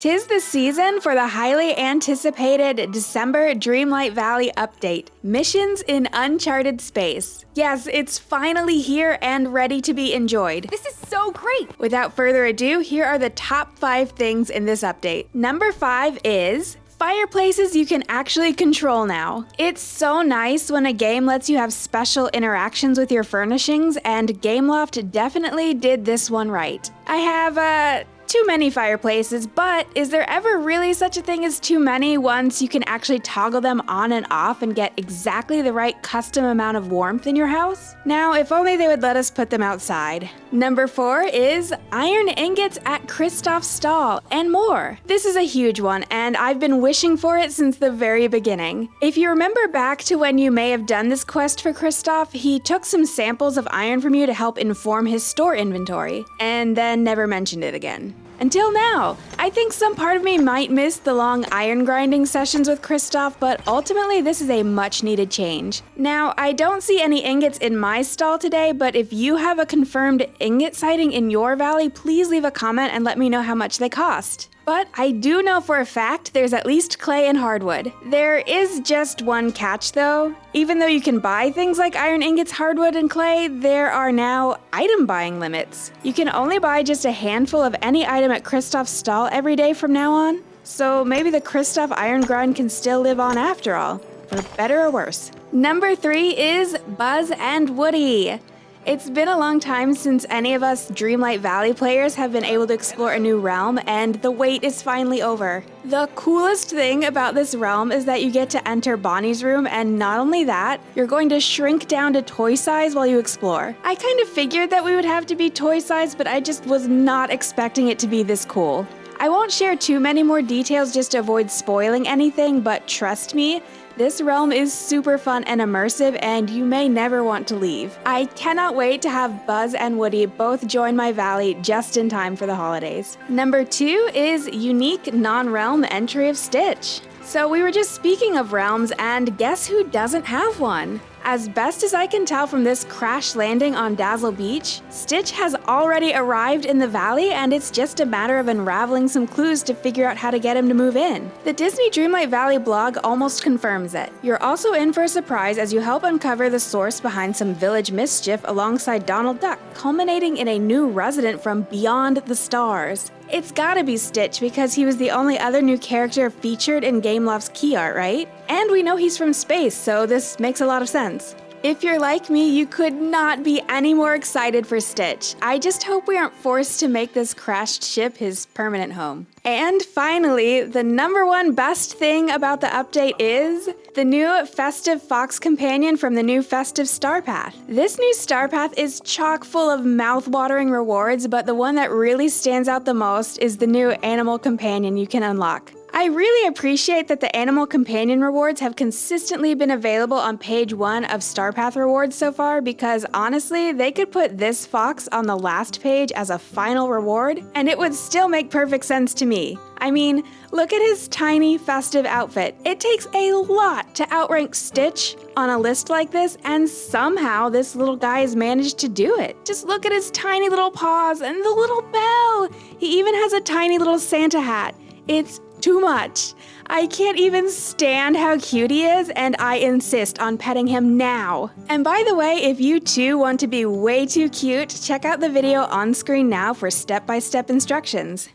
'Tis the season for the highly anticipated December Dreamlight Valley update, Missions in Uncharted Space. Yes, it's finally here and ready to be enjoyed. This is so great! Without further ado, here are the top 5 things in this update. Number 5 is fireplaces you can actually control now. It's so nice when a game lets you have special interactions with your furnishings, and Gameloft definitely did this one right. I have, too many fireplaces, but is there ever really such a thing as too many once you can actually toggle them on and off and get exactly the right custom amount of warmth in your house? Now, if only they would let us put them outside. Number 4 is iron ingots at Kristoff's stall, and more. This is a huge one, and I've been wishing for it since the very beginning. If you remember back to when you may have done this quest for Kristoff, he took some samples of iron from you to help inform his store inventory, and then never mentioned it again. Until now. I think some part of me might miss the long iron grinding sessions with Kristoff, but ultimately this is a much needed change. Now, I don't see any ingots in my stall today, but if you have a confirmed ingot sighting in your valley, please leave a comment and let me know how much they cost. But I do know for a fact there's at least clay and hardwood. There is just one catch though. Even though you can buy things like iron ingots, hardwood, and clay, there are now item buying limits. You can only buy just a handful of any item at Kristoff's stall every day from now on. So maybe the Kristoff iron grind can still live on after all, for better or worse. Number 3 is Buzz and Woody. It's been a long time since any of us Dreamlight Valley players have been able to explore a new realm, and the wait is finally over. The coolest thing about this realm is that you get to enter Bonnie's room, and not only that, you're going to shrink down to toy size while you explore. I kind of figured that we would have to be toy size, but I just was not expecting it to be this cool. I won't share too many more details just to avoid spoiling anything, but trust me, this realm is super fun and immersive, and you may never want to leave. I cannot wait to have Buzz and Woody both join my valley just in time for the holidays. Number 2 is unique non-realm entry of Stitch. So we were just speaking of realms, and guess who doesn't have one? As best as I can tell from this crash landing on Dazzle Beach, Stitch has already arrived in the valley, and it's just a matter of unraveling some clues to figure out how to get him to move in. The Disney Dreamlight Valley blog almost confirms it. You're also in for a surprise as you help uncover the source behind some village mischief alongside Donald Duck, culminating in a new resident from beyond the stars. It's gotta be Stitch because he was the only other new character featured in Gameloft's key art, right? And we know he's from space, so this makes a lot of sense. If you're like me, you could not be any more excited for Stitch. I just hope we aren't forced to make this crashed ship his permanent home. And finally, the number 1 best thing about the update is the new Festive Fox Companion from the new Festive Star Path. This new Star Path is chock full of mouth-watering rewards, but the one that really stands out the most is the new Animal Companion you can unlock. I really appreciate that the Animal Companion rewards have consistently been available on page 1 of Star Path rewards so far, because honestly, they could put this fox on the last page as a final reward, and it would still make perfect sense to me. I mean, look at his tiny festive outfit. It takes a lot to outrank Stitch on a list like this, and somehow this little guy has managed to do it. Just look at his tiny little paws and the little bell. He even has a tiny little Santa hat. It's too much. I can't even stand how cute he is, and I insist on petting him now. And by the way, if you too want to be way too cute, check out the video on screen now for step-by-step instructions.